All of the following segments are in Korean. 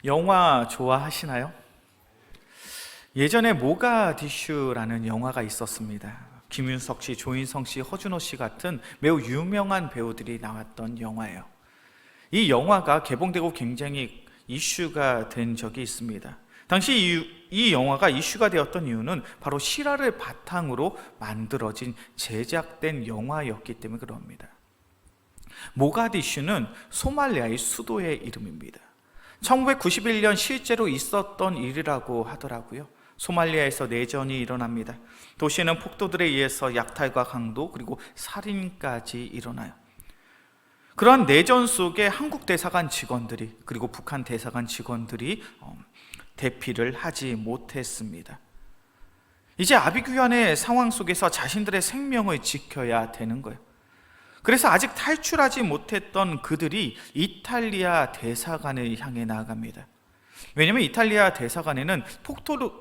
영화 좋아하시나요? 예전에 모가디슈라는 영화가 있었습니다. 김윤석 씨, 조인성 씨, 허준호 씨 같은 매우 유명한 배우들이 나왔던 영화예요. 이 영화가 개봉되고 굉장히 이슈가 된 적이 있습니다. 당시 이 영화가 이슈가 되었던 이유는 바로 실화를 바탕으로 만들어진 제작된 영화였기 때문에 그럽니다. 모가디슈는 소말리아의 수도의 이름입니다. 1991년 실제로 있었던 일이라고 하더라고요. 소말리아에서 내전이 일어납니다. 도시에는 폭도들에 의해서 약탈과 강도 그리고 살인까지 일어나요. 그러한 내전 속에 한국 대사관 직원들이 그리고 북한 대사관 직원들이 대피를 하지 못했습니다. 이제 아비규환의 상황 속에서 자신들의 생명을 지켜야 되는 거예요. 그래서 아직 탈출하지 못했던 그들이 이탈리아 대사관을 향해 나아갑니다. 왜냐하면 이탈리아 대사관에는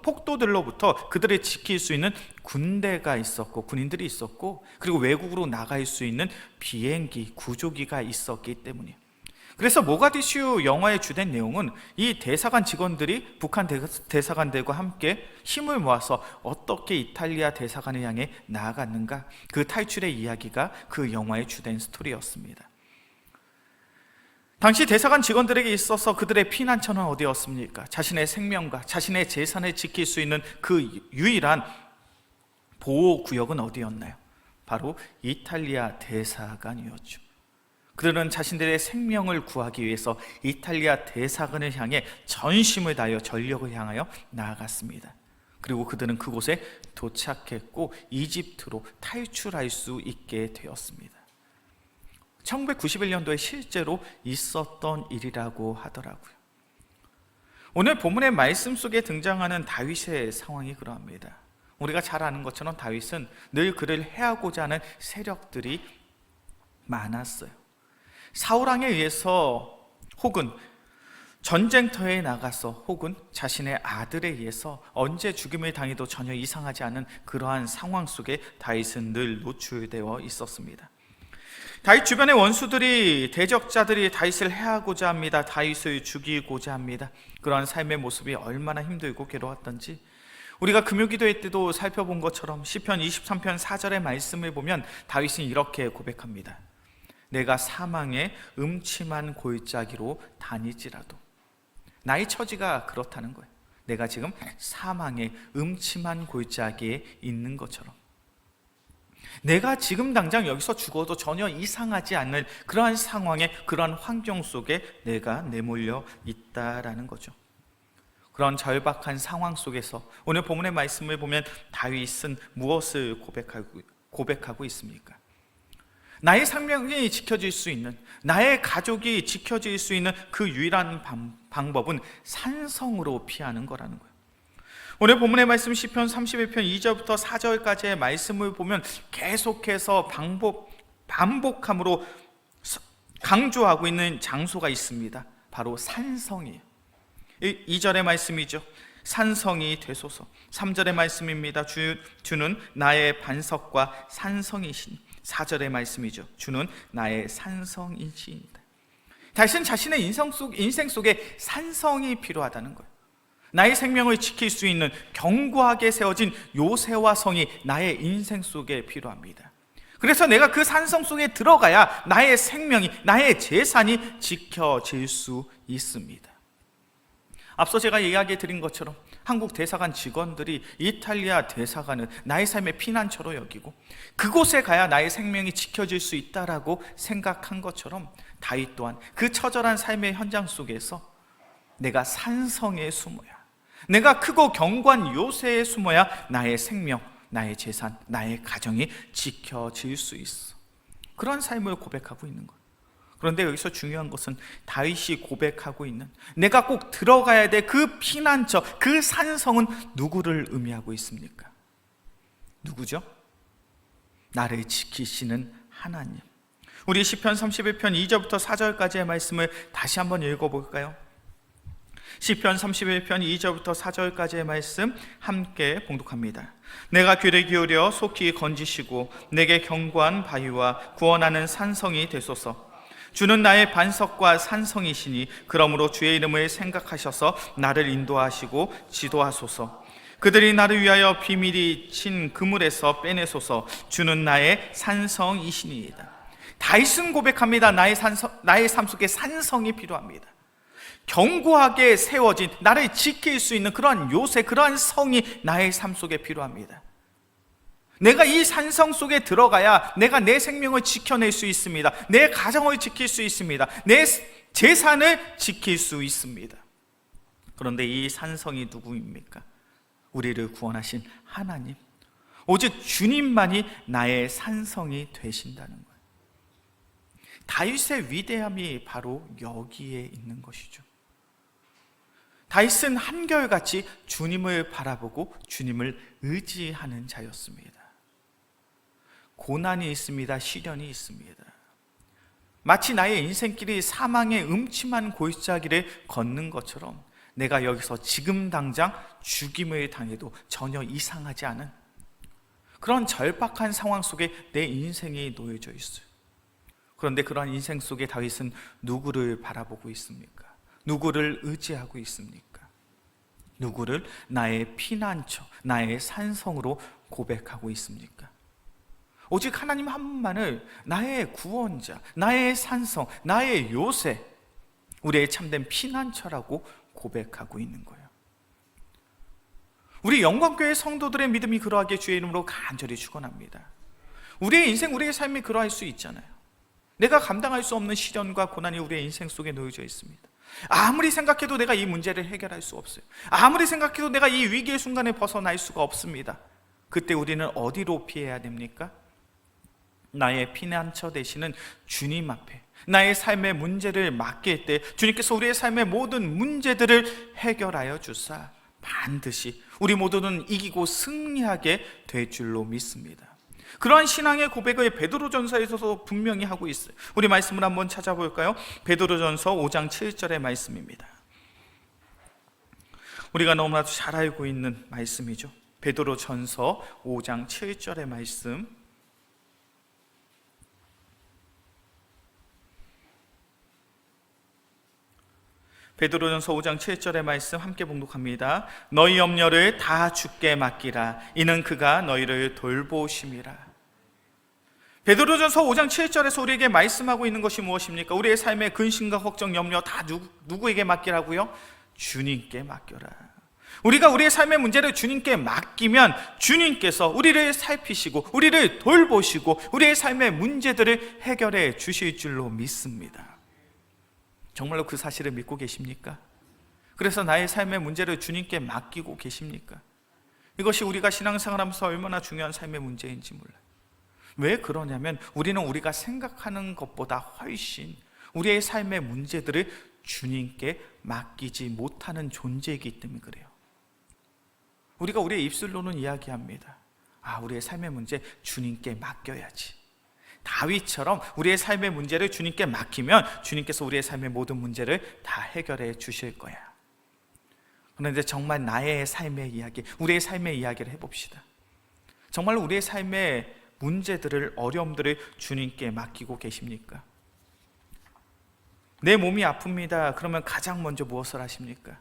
폭도들로부터 그들을 지킬 수 있는 군대가 있었고 군인들이 있었고 그리고 외국으로 나갈 수 있는 비행기, 구조기가 있었기 때문이에요. 그래서 모가디슈 영화의 주된 내용은 이 대사관 직원들이 북한 대사관들과 함께 힘을 모아서 어떻게 이탈리아 대사관을 향해 나아갔는가, 그 탈출의 이야기가 그 영화의 주된 스토리였습니다. 당시 대사관 직원들에게 있어서 그들의 피난처는 어디였습니까? 자신의 생명과 자신의 재산을 지킬 수 있는 그 유일한 보호구역은 어디였나요? 바로 이탈리아 대사관이었죠. 그들은 자신들의 생명을 구하기 위해서 이탈리아 대사관을 향해 전심을 다하여 전력을 향하여 나아갔습니다. 그리고 그들은 그곳에 도착했고 이집트로 탈출할 수 있게 되었습니다. 1991년도에 실제로 있었던 일이라고 하더라고요. 오늘 본문의 말씀 속에 등장하는 다윗의 상황이 그러합니다. 우리가 잘 아는 것처럼 다윗은 늘 그를 해하고자 하는 세력들이 많았어요. 사울왕에 의해서 혹은 전쟁터에 나가서 혹은 자신의 아들에 의해서 언제 죽임을 당해도 전혀 이상하지 않은 그러한 상황 속에 다윗은 늘 노출되어 있었습니다. 다윗 주변의 원수들이, 대적자들이 다윗을 해하고자 합니다. 다윗을 죽이고자 합니다. 그러한 삶의 모습이 얼마나 힘들고 괴로웠던지 우리가 금요기도회 때도 살펴본 것처럼 시편 23편 4절의 말씀을 보면 다윗은 이렇게 고백합니다. 내가 사망의 음침한 골짜기로 다니지라도. 나의 처지가 그렇다는 거예요. 내가 지금 사망의 음침한 골짜기에 있는 것처럼 내가 지금 당장 여기서 죽어도 전혀 이상하지 않을 그러한 상황에, 그러한 환경 속에 내가 내몰려 있다라는 거죠. 그런 절박한 상황 속에서 오늘 본문의 말씀을 보면 다윗은 무엇을 고백하고 있습니까? 나의 생명이 지켜질 수 있는, 나의 가족이 지켜질 수 있는 그 유일한 방법은 산성으로 피하는 거라는 거예요. 오늘 본문의 말씀 시편 31편 2절부터 4절까지의 말씀을 보면 계속해서 반복함으로 강조하고 있는 장소가 있습니다. 바로 산성이에요. 2절의 말씀이죠. 산성이 되소서. 3절의 말씀입니다. 주는 나의 반석과 산성이시니. 4절의 말씀이죠. 주는 나의 산성이시니이다. 다윗은 자신의 인생 속에 산성이 필요하다는 거예요. 나의 생명을 지킬 수 있는 견고하게 세워진 요새와 성이 나의 인생 속에 필요합니다. 그래서 내가 그 산성 속에 들어가야 나의 생명이, 나의 재산이 지켜질 수 있습니다. 앞서 제가 이야기 드린 것처럼 한국 대사관 직원들이 이탈리아 대사관을 나의 삶의 피난처로 여기고 그곳에 가야 나의 생명이 지켜질 수 있다라고 생각한 것처럼 다윗 또한 그 처절한 삶의 현장 속에서 내가 산성에 숨어야, 내가 크고 견고한 요새에 숨어야 나의 생명, 나의 재산, 나의 가정이 지켜질 수 있어. 그런 삶을 고백하고 있는 거예요. 그런데 여기서 중요한 것은 다윗이 고백하고 있는 내가 꼭 들어가야 될 그 피난처, 그 산성은 누구를 의미하고 있습니까? 누구죠? 나를 지키시는 하나님. 우리 시편 31편 2절부터 4절까지의 말씀을 다시 한번 읽어볼까요? 시편 31편 2절부터 4절까지의 말씀 함께 봉독합니다. 내가 귀를 기울여 속히 건지시고 내게 견고한 바위와 구원하는 산성이 되소서. 주는 나의 반석과 산성이시니 그러므로 주의 이름을 생각하셔서 나를 인도하시고 지도하소서. 그들이 나를 위하여 비밀이 친 그물에서 빼내소서. 주는 나의 산성이시니이다. 다윗은 고백합니다. 나의 삶 속에 산성이 필요합니다. 견고하게 세워진 나를 지킬 수 있는 그러한 요새, 그러한 성이 나의 삶 속에 필요합니다. 내가 이 산성 속에 들어가야 내가 내 생명을 지켜낼 수 있습니다. 내 가정을 지킬 수 있습니다. 내 재산을 지킬 수 있습니다. 그런데 이 산성이 누구입니까? 우리를 구원하신 하나님, 오직 주님만이 나의 산성이 되신다는 거예요. 다윗의 위대함이 바로 여기에 있는 것이죠. 다윗은 한결같이 주님을 바라보고 주님을 의지하는 자였습니다. 고난이 있습니다. 시련이 있습니다. 마치 나의 인생길이 사망의 음침한 골짜기를 걷는 것처럼 내가 여기서 지금 당장 죽임을 당해도 전혀 이상하지 않은 그런 절박한 상황 속에 내 인생이 놓여져 있어요. 그런데 그런 인생 속에 다윗은 누구를 바라보고 있습니까? 누구를 의지하고 있습니까? 누구를 나의 피난처, 나의 산성으로 고백하고 있습니까? 오직 하나님 한 분만을 나의 구원자, 나의 산성, 나의 요새, 우리의 참된 피난처라고 고백하고 있는 거예요. 우리 영광교회 성도들의 믿음이 그러하게 주의 이름으로 간절히 축원합니다. 우리의 인생, 우리의 삶이 그러할 수 있잖아요. 내가 감당할 수 없는 시련과 고난이 우리의 인생 속에 놓여져 있습니다. 아무리 생각해도 내가 이 문제를 해결할 수 없어요. 아무리 생각해도 내가 이 위기의 순간에 벗어날 수가 없습니다. 그때 우리는 어디로 피해야 됩니까? 나의 피난처 되시는 주님 앞에 나의 삶의 문제를 맡길 때 주님께서 우리의 삶의 모든 문제들을 해결하여 주사 반드시 우리 모두는 이기고 승리하게 될 줄로 믿습니다. 그러한 신앙의 고백을 베드로전서에서도 분명히 하고 있어요. 우리 말씀을 한번 찾아볼까요? 베드로전서 5장 7절의 말씀입니다. 우리가 너무나도 잘 알고 있는 말씀이죠. 베드로전서 5장 7절의 말씀, 베드로전서 5장 7절의 말씀 함께 봉독합니다. 너희 염려를 다 주께 맡기라. 이는 그가 너희를 돌보심이라. 베드로전서 5장 7절에서 우리에게 말씀하고 있는 것이 무엇입니까? 우리의 삶의 근심과 걱정, 염려 다 누구에게 맡기라고요? 주님께 맡겨라. 우리가 우리의 삶의 문제를 주님께 맡기면 주님께서 우리를 살피시고 우리를 돌보시고 우리의 삶의 문제들을 해결해 주실 줄로 믿습니다. 정말로 그 사실을 믿고 계십니까? 그래서 나의 삶의 문제를 주님께 맡기고 계십니까? 이것이 우리가 신앙생활하면서 얼마나 중요한 삶의 문제인지 몰라요. 왜 그러냐면 우리는 우리가 생각하는 것보다 훨씬 우리의 삶의 문제들을 주님께 맡기지 못하는 존재이기 때문에 그래요. 우리가 우리의 입술로는 이야기합니다. 우리의 삶의 문제 주님께 맡겨야지. 다윗처럼 우리의 삶의 문제를 주님께 맡기면 주님께서 우리의 삶의 모든 문제를 다 해결해 주실 거야. 그런데 정말 나의 삶의 이야기, 우리의 삶의 이야기를 해봅시다. 정말로 우리의 삶의 문제들을, 어려움들을 주님께 맡기고 계십니까? 내 몸이 아픕니다. 그러면 가장 먼저 무엇을 하십니까?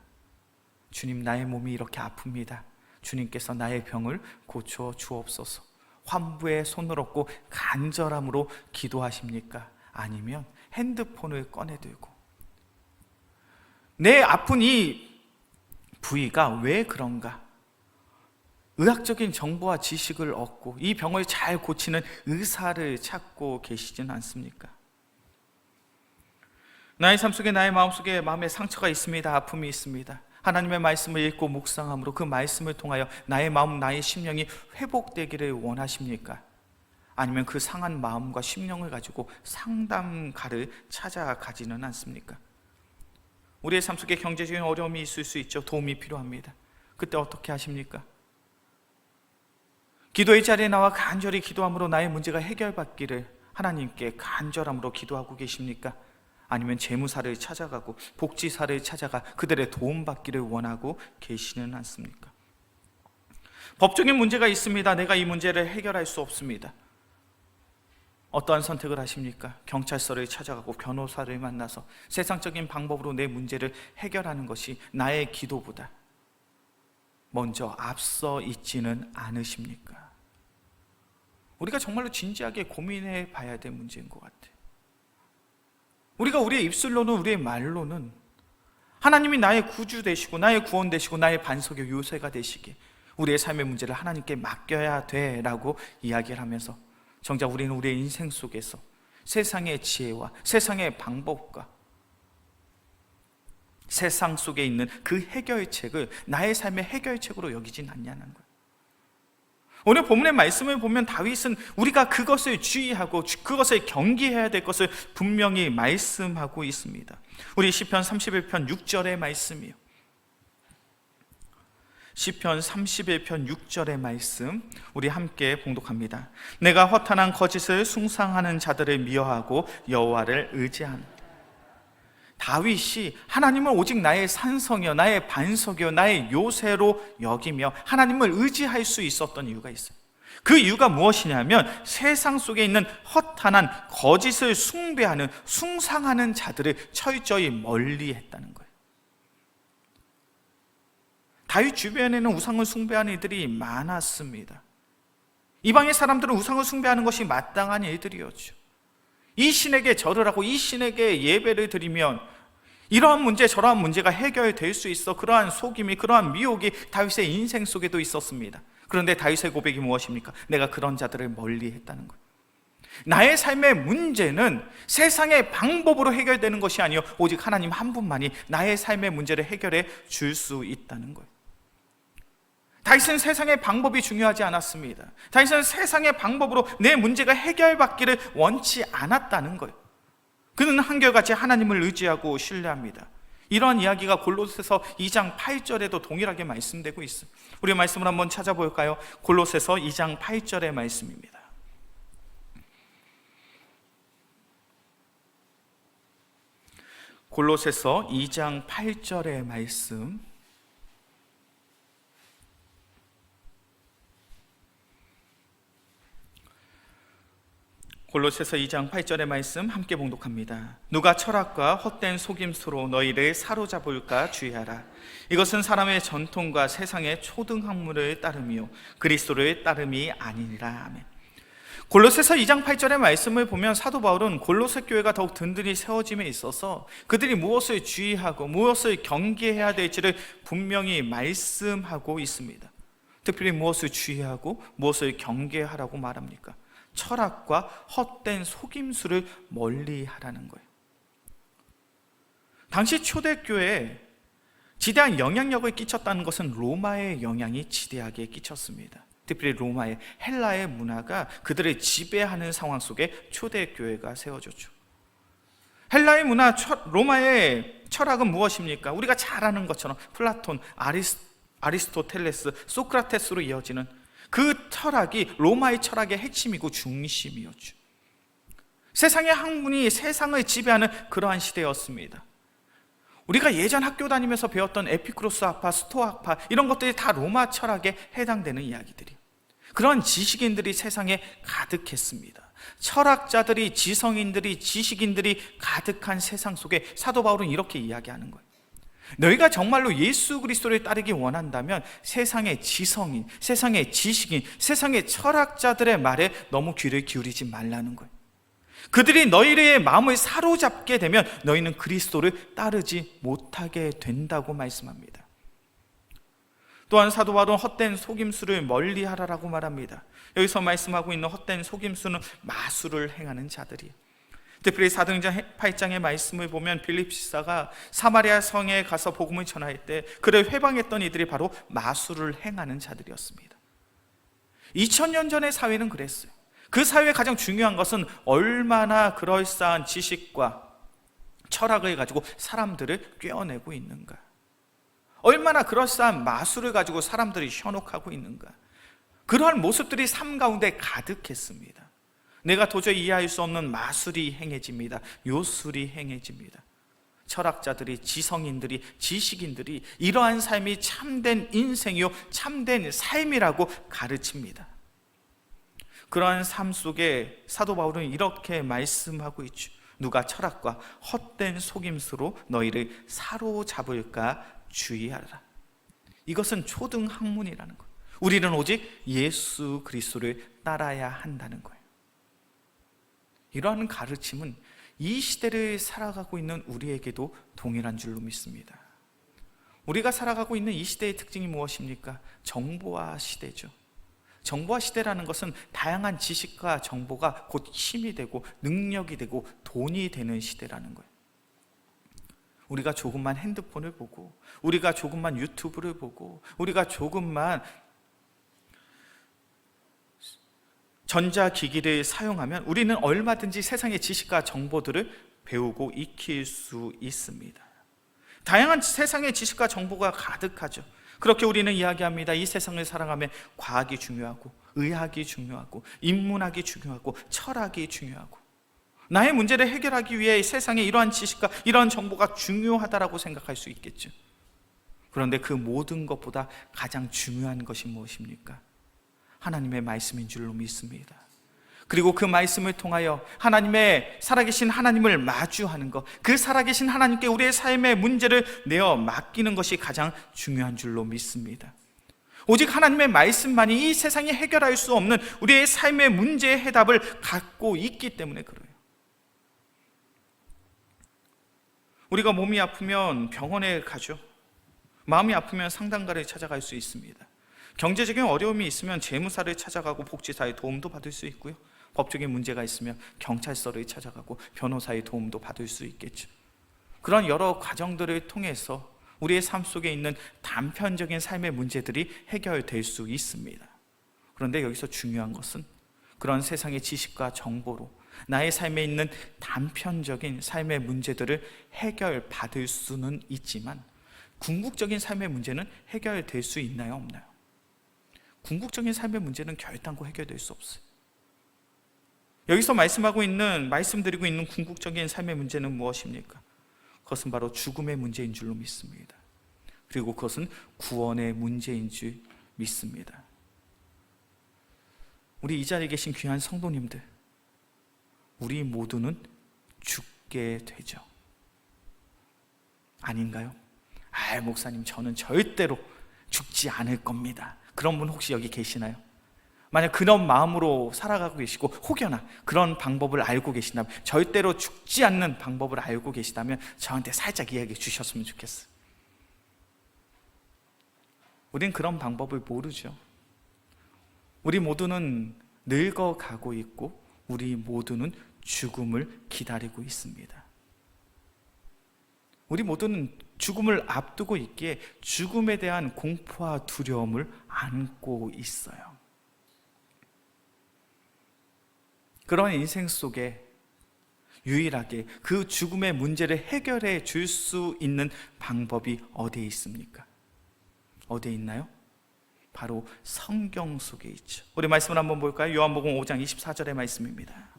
주님, 나의 몸이 이렇게 아픕니다. 주님께서 나의 병을 고쳐 주옵소서. 환부의 손을 얻고 간절함으로 기도하십니까? 아니면 핸드폰을 꺼내 들고 내 아픈 이 부위가 왜 그런가? 의학적인 정보와 지식을 얻고 이 병을 잘 고치는 의사를 찾고 계시지는 않습니까? 나의 삶 속에, 나의 마음 속에 마음에 상처가 있습니다. 아픔이 있습니다. 하나님의 말씀을 읽고 묵상함으로 그 말씀을 통하여 나의 마음, 나의 심령이 회복되기를 원하십니까? 아니면 그 상한 마음과 심령을 가지고 상담가를 찾아가지는 않습니까? 우리의 삶 속에 경제적인 어려움이 있을 수 있죠. 도움이 필요합니다. 그때 어떻게 하십니까? 기도의 자리에 나와 간절히 기도함으로 나의 문제가 해결받기를 하나님께 간절함으로 기도하고 계십니까? 아니면 재무사를 찾아가고 복지사를 찾아가 그들의 도움받기를 원하고 계시는 않습니까? 법적인 문제가 있습니다. 내가 이 문제를 해결할 수 없습니다. 어떠한 선택을 하십니까? 경찰서를 찾아가고 변호사를 만나서 세상적인 방법으로 내 문제를 해결하는 것이 나의 기도보다 먼저 앞서 있지는 않으십니까? 우리가 정말로 진지하게 고민해 봐야 될 문제인 것 같아요. 우리가 우리의 입술로는, 우리의 말로는 하나님이 나의 구주 되시고 나의 구원 되시고 나의 반석의 요새가 되시기에 우리의 삶의 문제를 하나님께 맡겨야 돼라고 이야기를 하면서 정작 우리는 우리의 인생 속에서 세상의 지혜와 세상의 방법과 세상 속에 있는 그 해결책을 나의 삶의 해결책으로 여기진 않냐는 거예요. 오늘 본문의 말씀을 보면 다윗은 우리가 그것을 주의하고 그것을 경계해야 될 것을 분명히 말씀하고 있습니다. 우리 시편 31편 6절의 말씀이요, 시편 31편 6절의 말씀 우리 함께 봉독합니다. 내가 허탄한 거짓을 숭상하는 자들을 미워하고 여호와를 의지하는. 다윗이 하나님을 오직 나의 산성이요 나의 반석이요 나의 요새로 여기며 하나님을 의지할 수 있었던 이유가 있어요. 그 이유가 무엇이냐면 세상 속에 있는 허탄한 거짓을 숭배하는 숭상하는 자들을 철저히 멀리했다는 거예요. 다윗 주변에는 우상을 숭배하는 이들이 많았습니다. 이방의 사람들은 우상을 숭배하는 것이 마땅한 일들이었죠. 이 신에게 절을 하고 이 신에게 예배를 드리면 이러한 문제 저러한 문제가 해결될 수 있어, 그러한 속임이, 그러한 미혹이 다윗의 인생 속에도 있었습니다. 그런데 다윗의 고백이 무엇입니까? 내가 그런 자들을 멀리했다는 것. 나의 삶의 문제는 세상의 방법으로 해결되는 것이 아니요 오직 하나님 한 분만이 나의 삶의 문제를 해결해 줄 수 있다는 거예요. 다윗은 세상의 방법이 중요하지 않았습니다. 다윗은 세상의 방법으로 내 문제가 해결받기를 원치 않았다는 거예요. 그는 한결같이 하나님을 의지하고 신뢰합니다. 이러한 이야기가 골로새서 2장 8절에도 동일하게 말씀되고 있어요. 우리 말씀을 한번 찾아볼까요? 골로새서 2장 8절의 말씀입니다. 골로새서 2장 8절의 말씀, 골로새서 2장 8절의 말씀 함께 봉독합니다. 누가 철학과 헛된 속임수로 너희를 사로잡을까 주의하라. 이것은 사람의 전통과 세상의 초등학문을 따르며 그리스도를 따름이 아니니라. 아멘. 골로새서 2장 8절의 말씀을 보면 사도 바울은 골로새 교회가 더욱 든든히 세워짐에 있어서 그들이 무엇을 주의하고 무엇을 경계해야 될지를 분명히 말씀하고 있습니다. 특별히 무엇을 주의하고 무엇을 경계하라고 말합니까? 철학과 헛된 속임수를 멀리하라는 거예요. 당시 초대교회에 지대한 영향력을 끼쳤다는 것은 로마의 영향이 지대하게 끼쳤습니다. 특별히 로마의 헬라의 문화가 그들을 지배하는 상황 속에 초대교회가 세워졌죠. 헬라의 문화, 로마의 철학은 무엇입니까? 우리가 잘 아는 것처럼 플라톤, 아리스토텔레스, 소크라테스로 이어지는 그 철학이 로마의 철학의 핵심이고 중심이었죠. 세상의 학문이 세상을 지배하는 그러한 시대였습니다. 우리가 예전 학교 다니면서 배웠던 에피쿠로스 학파, 스토아 학파 이런 것들이 다 로마 철학에 해당되는 이야기들이에요. 그런 지식인들이 세상에 가득했습니다. 철학자들이, 지성인들이, 지식인들이 가득한 세상 속에 사도 바울은 이렇게 이야기하는 거예요. 너희가 정말로 예수 그리스도를 따르기 원한다면 세상의 지성인, 세상의 지식인, 세상의 철학자들의 말에 너무 귀를 기울이지 말라는 거예요. 그들이 너희의 마음을 사로잡게 되면 너희는 그리스도를 따르지 못하게 된다고 말씀합니다. 또한 사도 바울은 헛된 속임수를 멀리하라라고 말합니다. 여기서 말씀하고 있는 헛된 속임수는 마술을 행하는 자들이에요. 특별히 사도행전 8장의 말씀을 보면 빌립 지사가 사마리아 성에 가서 복음을 전할 때 그를 회방했던 이들이 바로 마술을 행하는 자들이었습니다. 2000년 전의 사회는 그랬어요. 그 사회의 가장 중요한 것은 얼마나 그럴싸한 지식과 철학을 가지고 사람들을 꿰어내고 있는가, 얼마나 그럴싸한 마술을 가지고 사람들이 현혹하고 있는가, 그러한 모습들이 삶 가운데 가득했습니다. 내가 도저히 이해할 수 없는 마술이 행해집니다. 요술이 행해집니다. 철학자들이, 지성인들이, 지식인들이 이러한 삶이 참된 인생이요 참된 삶이라고 가르칩니다. 그러한 삶 속에 사도 바울은 이렇게 말씀하고 있죠. 누가 철학과 헛된 속임수로 너희를 사로잡을까 주의하라. 이것은 초등 학문이라는 거예요. 우리는 오직 예수 그리스도를 따라야 한다는 거예요. 이러한 가르침은 이 시대를 살아가고 있는 우리에게도 동일한 줄로 믿습니다. 우리가 살아가고 있는 이 시대의 특징이 무엇입니까? 정보화 시대죠. 정보화 시대라는 것은 다양한 지식과 정보가 곧 힘이 되고 능력이 되고 돈이 되는 시대라는 거예요. 우리가 조금만 핸드폰을 보고, 우리가 조금만 유튜브를 보고, 우리가 조금만 전자기기를 사용하면 우리는 얼마든지 세상의 지식과 정보들을 배우고 익힐 수 있습니다. 다양한 세상의 지식과 정보가 가득하죠. 그렇게 우리는 이야기합니다. 이 세상을 살아가면 과학이 중요하고, 의학이 중요하고, 인문학이 중요하고, 철학이 중요하고, 나의 문제를 해결하기 위해 세상에 이러한 지식과 이러한 정보가 중요하다라고 생각할 수 있겠죠. 그런데 그 모든 것보다 가장 중요한 것이 무엇입니까? 하나님의 말씀인 줄로 믿습니다. 그리고 그 말씀을 통하여 하나님의 살아계신 하나님을 마주하는 것, 그 살아계신 하나님께 우리의 삶의 문제를 내어 맡기는 것이 가장 중요한 줄로 믿습니다. 오직 하나님의 말씀만이 이 세상이 해결할 수 없는 우리의 삶의 문제의 해답을 갖고 있기 때문에 그래요. 우리가 몸이 아프면 병원에 가죠. 마음이 아프면 상담가를 찾아갈 수 있습니다. 경제적인 어려움이 있으면 재무사를 찾아가고 복지사의 도움도 받을 수 있고요. 법적인 문제가 있으면 경찰서를 찾아가고 변호사의 도움도 받을 수 있겠죠. 그런 여러 과정들을 통해서 우리의 삶 속에 있는 단편적인 삶의 문제들이 해결될 수 있습니다. 그런데 여기서 중요한 것은 그런 세상의 지식과 정보로 나의 삶에 있는 단편적인 삶의 문제들을 해결받을 수는 있지만 궁극적인 삶의 문제는 해결될 수 있나요, 없나요? 궁극적인 삶의 문제는 결단코 해결될 수 없어요. 여기서 말씀드리고 있는 궁극적인 삶의 문제는 무엇입니까? 그것은 바로 죽음의 문제인 줄로 믿습니다. 그리고 그것은 구원의 문제인 줄 믿습니다. 우리 이 자리에 계신 귀한 성도님들, 우리 모두는 죽게 되죠. 아닌가요? 목사님, 저는 절대로 죽지 않을 겁니다. 그런 분 혹시 여기 계시나요? 만약 그런 마음으로 살아가고 계시고 혹여나 그런 방법을 알고 계신다면, 절대로 죽지 않는 방법을 알고 계시다면 저한테 살짝 이야기해 주셨으면 좋겠어요. 우린 그런 방법을 모르죠. 우리 모두는 늙어가고 있고 우리 모두는 죽음을 기다리고 있습니다. 우리 모두는 죽음을 앞두고 있기에 죽음에 대한 공포와 두려움을 안고 있어요. 그런 인생 속에 유일하게 그 죽음의 문제를 해결해 줄 수 있는 방법이 어디에 있습니까? 어디에 있나요? 바로 성경 속에 있죠. 우리 말씀을 한번 볼까요? 요한복음 5장 24절의 말씀입니다.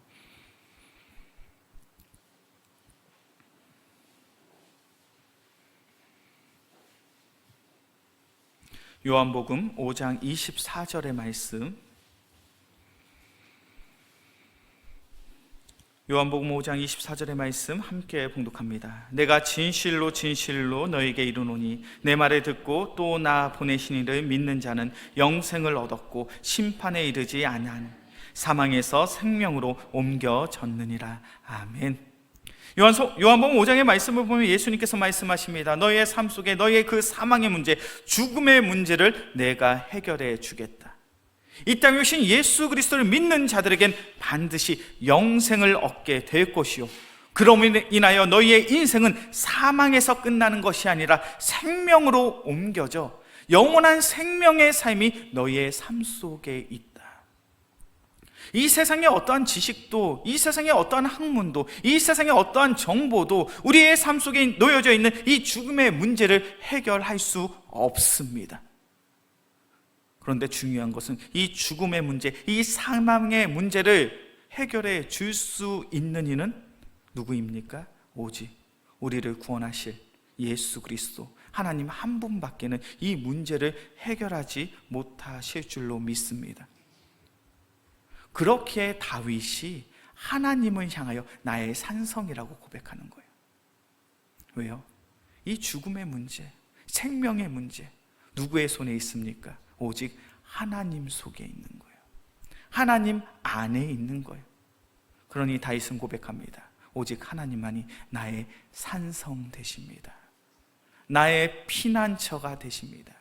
요한복음 5장 24절의 말씀, 요한복음 5장 24절의 말씀 함께 봉독합니다. 내가 진실로 진실로 너에게 이르노니 내 말을 듣고 또 나 보내신 이를 믿는 자는 영생을 얻었고 심판에 이르지 아니하니 사망에서 생명으로 옮겨졌느니라. 아멘. 요한복음 5장의 말씀을 보면 예수님께서 말씀하십니다. 너희의 삶 속에 너희의 그 사망의 문제, 죽음의 문제를 내가 해결해 주겠다. 이 땅에 오신 예수 그리스도를 믿는 자들에겐 반드시 영생을 얻게 될 것이요, 그럼으로 인하여 너희의 인생은 사망에서 끝나는 것이 아니라 생명으로 옮겨져 영원한 생명의 삶이 너희의 삶 속에 있다. 이 세상의 어떠한 지식도, 이 세상의 어떠한 학문도, 이 세상의 어떠한 정보도 우리의 삶 속에 놓여져 있는 이 죽음의 문제를 해결할 수 없습니다. 그런데 중요한 것은 이 죽음의 문제, 이 사망의 문제를 해결해 줄 수 있는 이는 누구입니까? 오직 우리를 구원하실 예수 그리스도, 하나님 한 분밖에는 이 문제를 해결하지 못하실 줄로 믿습니다. 그렇게 다윗이 하나님을 향하여 나의 산성이라고 고백하는 거예요. 왜요? 이 죽음의 문제, 생명의 문제, 누구의 손에 있습니까? 오직 하나님 속에 있는 거예요. 하나님 안에 있는 거예요. 그러니 다윗은 고백합니다. 오직 하나님만이 나의 산성 되십니다. 나의 피난처가 되십니다.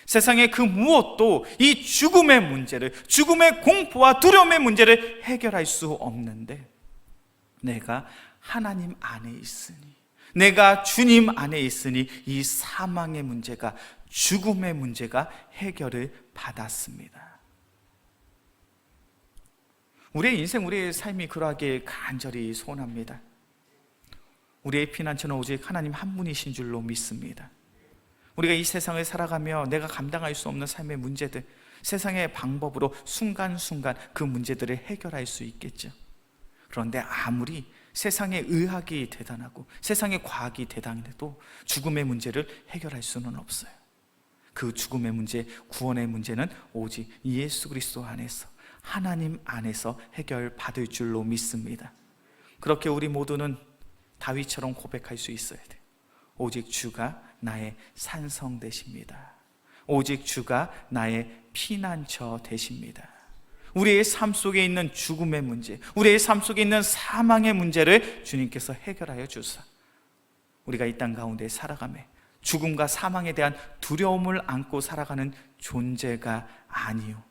세상의 그 무엇도 이 죽음의 문제를, 죽음의 공포와 두려움의 문제를 해결할 수 없는데, 내가 하나님 안에 있으니, 내가 주님 안에 있으니 이 사망의 문제가, 죽음의 문제가 해결을 받았습니다. 우리의 인생, 우리의 삶이 그러하게 간절히 소원합니다. 우리의 피난처는 오직 하나님 한 분이신 줄로 믿습니다. 우리가 이 세상을 살아가며 내가 감당할 수 없는 삶의 문제들, 세상의 방법으로 순간순간 그 문제들을 해결할 수 있겠죠. 그런데 아무리 세상의 의학이 대단하고 세상의 과학이 대단해도 죽음의 문제를 해결할 수는 없어요. 그 죽음의 문제, 구원의 문제는 오직 예수 그리스도 안에서, 하나님 안에서 해결받을 줄로 믿습니다. 그렇게 우리 모두는 다윗처럼 고백할 수 있어야 돼요. 오직 주가 나의 산성 되십니다. 오직 주가 나의 피난처 되십니다. 우리의 삶 속에 있는 죽음의 문제, 우리의 삶 속에 있는 사망의 문제를 주님께서 해결하여 주사, 우리가 이 땅 가운데 살아가며 죽음과 사망에 대한 두려움을 안고 살아가는 존재가 아니요,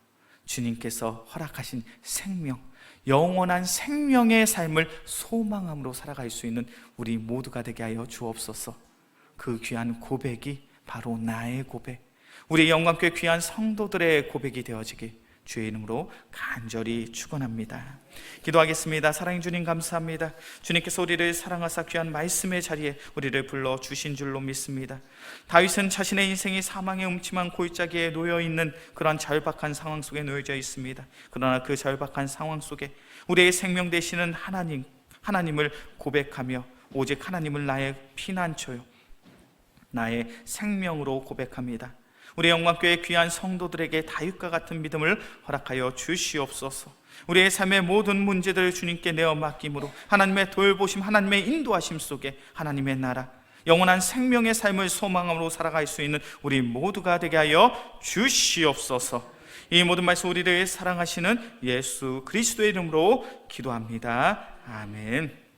주님께서 허락하신 생명, 영원한 생명의 삶을 소망함으로 살아갈 수 있는 우리 모두가 되게 하여 주옵소서. 그 귀한 고백이 바로 나의 고백, 우리 영광교회 귀한 성도들의 고백이 되어지길 주의 이름으로 간절히 축원합니다. 기도하겠습니다. 사랑해 주님 감사합니다. 주님께서 우리를 사랑하사 귀한 말씀의 자리에 우리를 불러주신 줄로 믿습니다. 다윗은 자신의 인생이 사망의 음침한 골짜기에 놓여있는 그런 절박한 상황 속에 놓여져 있습니다. 그러나 그 절박한 상황 속에 우리의 생명 되시는 하나님을 고백하며 오직 하나님을 나의 피난처요, 나의 생명으로 고백합니다. 우리 영광교회 귀한 성도들에게 다윗과 같은 믿음을 허락하여 주시옵소서. 우리의 삶의 모든 문제들을 주님께 내어 맡김으로 하나님의 돌보심, 하나님의 인도하심 속에 하나님의 나라, 영원한 생명의 삶을 소망함으로 살아갈 수 있는 우리 모두가 되게 하여 주시옵소서. 이 모든 말씀 우리를 사랑하시는 예수 그리스도의 이름으로 기도합니다. 아멘.